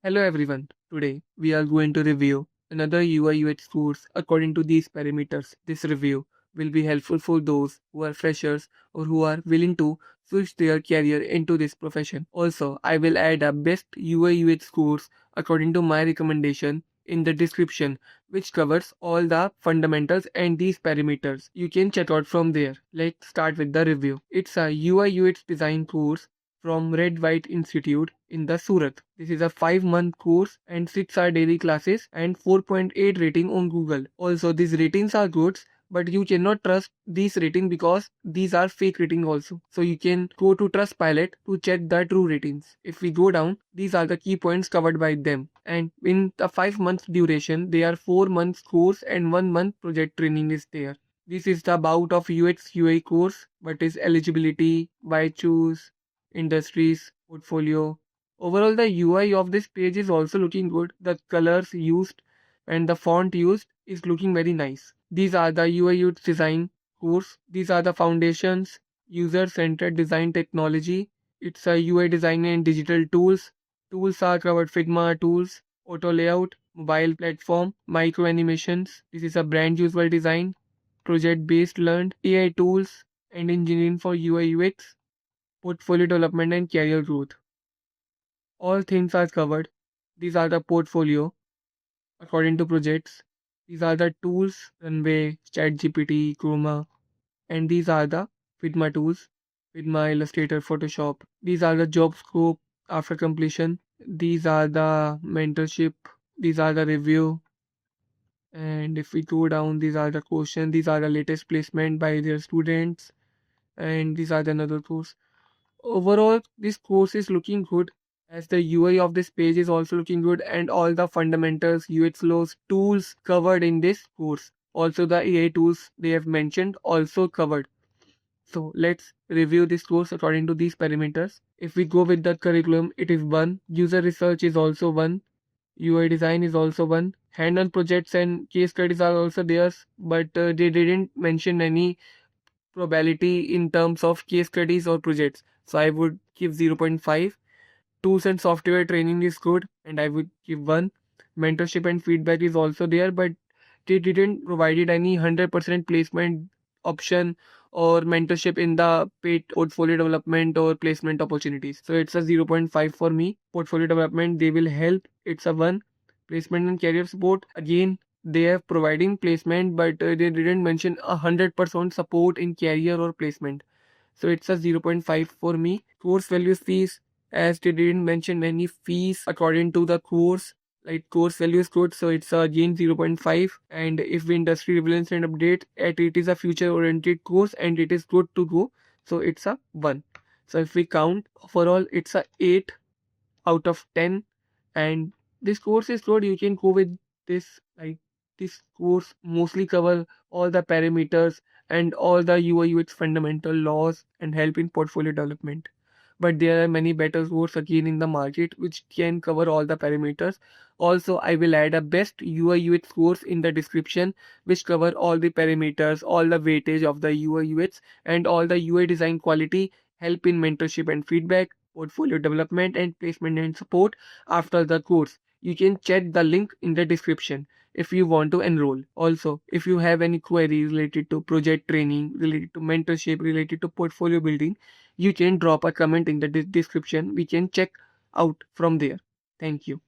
Hello everyone. Today we are going to review another UI UX course according to these parameters. This review will be helpful for those who are freshers or who are willing to switch their career into this profession. Also, I will add a best UI UX course according to my recommendation in the description, which covers all the fundamentals and these parameters. You can check out from there. Let's start with the review. It's a UI UX design course from Red White Institute in the Surat. This is a 5-month course and 6 are daily classes and 4.8 rating on Google. Also, these ratings are good, but you cannot trust these ratings because these are fake ratings also. So you can go to Trustpilot to check the true ratings. If we go down, these are the key points covered by them. And in the 5 months duration, they are 4 months course and 1 month project training is there. This is the about of UX UI course. What is eligibility? Why choose? Industries, portfolio. Overall, the UI of this page is also looking good. The colors used and the font used is looking very nice. These are the UI UX design course. These are the foundations, user-centered design technology. It's a UI design and digital tools. Tools are covered Figma tools, auto layout, mobile platform, micro animations. This is a brand usual design, project-based learned, AI tools, and engineering for UI UX, portfolio development and career growth. All things are covered. These are the portfolio according to projects. These are the tools Runway, ChatGPT, Chroma, and these are the Figma tools, Figma, Illustrator, Photoshop. These are the job scope after completion. These are the mentorship. These are the review. And if we go down, these are the question. These are the latest placement by their students. And these are the another course. Overall, this course is looking good as the UI of this page is also looking good and all the fundamentals, UX flows, tools covered in this course. Also the AI tools they have mentioned also covered. So let's review this course according to these parameters. If we go with the curriculum, it is 1. User research is also 1. UI design is also 1. Hand-on projects and case studies are also there, but they didn't mention any probability in terms of case studies or projects. So I would give 0.5. Tools and software training is good, and I would give 1. Mentorship and feedback is also there, but they didn't provided any 100% placement option or mentorship in the paid portfolio development or placement opportunities. So it's a 0.5 for me. Portfolio development, they will help. It's a 1. Placement and career support. Again, they are providing placement, but they didn't mention 100% support in career or placement. So it's a 0.5 for me. Course values fees, as they didn't mention any fees according to the course. Like course value is good, so it's again 0.5. And if the industry relevance and update, it is a future oriented course and it is good to go. So it's a 1. So if we count overall, it's a 8 out of 10. And this course is good. You can go with this. Like this course mostly cover all the parameters and all the UI UX fundamental laws and help in portfolio development. But there are many better courses again in the market which can cover all the parameters. Also, I will add a best UI UX course in the description which cover all the parameters, all the weightage of the UI UX and all the UI design quality, help in mentorship and feedback, portfolio development and placement and support after the course. You can check the link in the description if you want to enroll. Also, if you have any query related to project training, related to mentorship, related to portfolio building, you can drop a comment in the description. We can check out from there. Thank you.